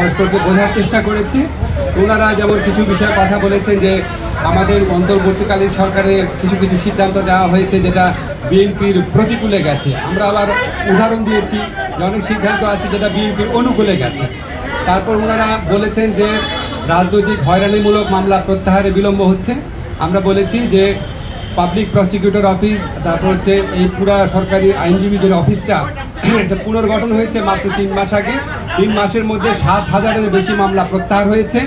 পরস্পরকে বোঝার চেষ্টা করেছি। ওনারা যেমন কিছু বিষয়ে কথা বলেছেন যে আমাদের অন্তর্বর্তীকালীন সরকারের কিছু কিছু সিদ্ধান্ত নেওয়া হয়েছে যেটা বিএনপির প্রতিকূলে গেছে। আমরা আবার উদাহরণ দিয়েছি যে অনেক সিদ্ধান্ত আছে যেটা বিএনপির অনুকূলে গেছে। তারপর ওনারা বলেছেন যে রাজনৈতিক হয়রানিমূলক মামলা প্রত্যাহারে বিলম্ব হচ্ছে। আমরা বলেছি যে পাবলিক প্রসিকিউটর অফিস, তারপর হচ্ছে এই পুরা সরকারি আইনজীবীদের অফিসটা এটা পুনর্গঠন হয়েছে মাত্র 3 মাস আগে। 3 মাসের মধ্যে 7,000-এর বেশি মামলা প্রত্যাহার হয়েছে,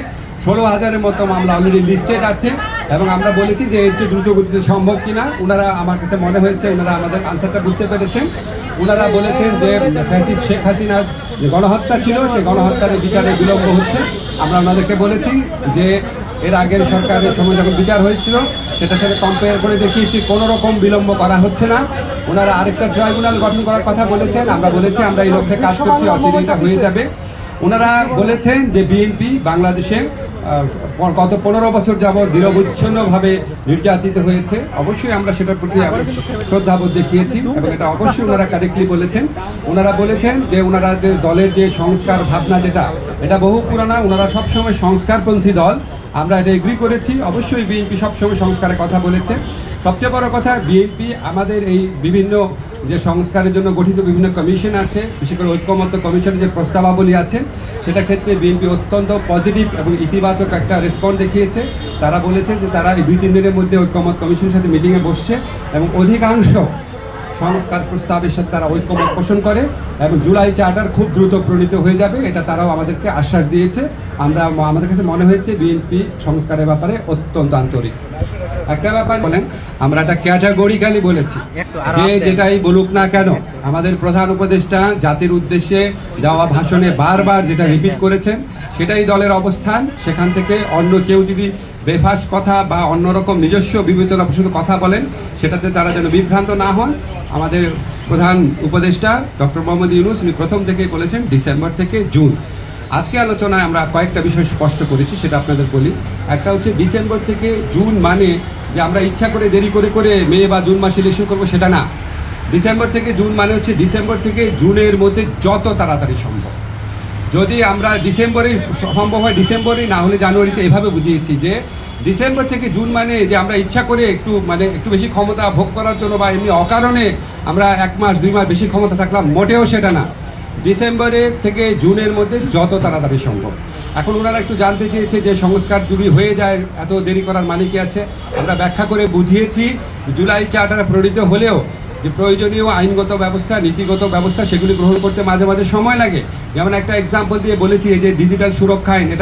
16,000-এর মতো মামলা অলরেডি লিস্টেড আছে। এবং আমরা বলেছি যে এর চেয়ে দ্রুত গতিতে সম্ভব কিনা। ওনারা, আমার কাছে মনে হয়েছে ওনারা আমাদের আনসারটা বুঝতে পেরেছেন। ওনারা বলেছেন যে ফ্যাসিস্ট শেখ হাসিনার যে গণহত্যা ছিল সেই গণহত্যার বিচারে বিলম্ব হচ্ছে। আমরা ওনাদেরকে বলেছি যে এর আগের সরকারের সময় যখন বিচার হয়েছিল সেটার সাথে কম্পেয়ার করে দেখিয়েছি কোনো রকম বিলম্ব করা হচ্ছে না। ওনারা আরেকটা ট্রাইব্যুনাল গঠন করার কথা বলেছেন। আমরা বলেছি আমরা এই লক্ষ্যে কাজ করছি, অচিরে এটা হয়ে যাবে। ওনারা বলেছেন যে বিএনপি বাংলাদেশে গত 15 বছর যাবৎ নিরবচ্ছিন্নভাবে নির্যাতিত হয়েছে। অবশ্যই আমরা সেটার প্রতি শ্রদ্ধাবোধ দেখিয়েছি এবং এটা অবশ্যই ওনারা কারেক্টলি বলেছেন। ওনারা বলেছেন যে ওনারা যে দলের যে সংস্কার ভাবনা যেটা এটা বহু পুরানা, ওনারা সবসময় সংস্কারপন্থী দল, আমরা এটা এগ্রি করেছি। অবশ্যই বিএনপি সবসময় সংস্কারের কথা বলেছে। সবচেয়ে বড় কথা, বিএনপি আমাদের এই বিভিন্ন যে সংস্কারের জন্য গঠিত বিভিন্ন কমিশন আছে, বিশেষ করে ঐক্যমত্য কমিশনের যে প্রস্তাবাবলী আছে সেটা ক্ষেত্রে বিএনপি অত্যন্ত পজিটিভ এবং ইতিবাচক একটা রেসপন্স দেখিয়েছে। তারা বলেছেন যে তারা এই 2-3 দিনের মধ্যে ঐক্যমত কমিশনের সাথে মিটিংয়ে বসছে এবং অধিকাংশ সংস্কার প্রস্তাবের সাথে তারা ঐক্যমত পোষণ করে এবং জুলাই চার্টার খুব দ্রুত প্রণীত হয়ে যাবে, এটা তারাও আমাদেরকে আশ্বাস দিয়েছে। আমাদের কাছে মনে হয়েছে বিএনপি সংস্কারের ব্যাপারে অত্যন্ত আন্তরিক। একটা ব্যাপার বলেন, আমরা একটা ক্যাটাগরিক্যালি বলেছি যে যেটাই বলুক না কেন আমাদের প্রধান উপদেষ্টা জাতির উদ্দেশ্যে দেওয়া ভাষণে বারবার যেটা রিপিট করেছেন সেটাই দলের অবস্থান। সেখান থেকে অন্য কেউ যদি বেফাস কথা বা অন্যরকম নিজস্ব বিবেচনা শুধু কথা বলেন সেটাতে তারা যেন বিভ্রান্ত না হন। আমাদের প্রধান উপদেষ্টা ডক্টর মোহাম্মদ ইউনূস উনি প্রথম থেকেই বলেছেন ডিসেম্বর থেকে জুন। আজকে আলোচনায় আমরা কয়েকটা বিষয় স্পষ্ট করেছি, সেটা আপনাদের বলি। একটা হচ্ছে ডিসেম্বর থেকে জুন মানে যে আমরা ইচ্ছা করে দেরি করে করে মে বা জুন মাসে ইলেকশন করবো সেটা না। ডিসেম্বর থেকে জুন মানে হচ্ছে ডিসেম্বর থেকে জুনের মধ্যে যত তাড়াতাড়ি সম্ভব। যদি আমরা ডিসেম্বরেই সম্ভব হয় ডিসেম্বরেই, না হলে জানুয়ারিতে, এভাবে বুঝিয়েছি যে ডিসেম্বর থেকে জুন মানে যে আমরা ইচ্ছা করে একটু বেশি ক্ষমতা ভোগ করার জন্য বা এমনি অকারণে আমরা 1 মাস 2 মাস বেশি ক্ষমতা থাকলাম, মোটেও সেটা না। ডিসেম্বরের থেকে জুনের মধ্যে যত তাড়াতাড়ি সম্ভব। এখন ওনারা একটু জানতে চেয়েছে যে সংস্কার যদি হয়ে যায় এত দেরি করার মানে কি আছে। আমরা ব্যাখ্যা করে বুঝিয়েছি জুলাই চার্টার প্রণীত হলেও যে প্রয়োজনীয় আইনগত ব্যবস্থা, নীতিগত ব্যবস্থা সেগুলি গ্রহণ করতে মাঝে মাঝে সময় লাগে। যেমন একটা এক্সাম্পল দিয়ে বলেছি, এই যে ডিজিটাল সুরক্ষা আইন, এটা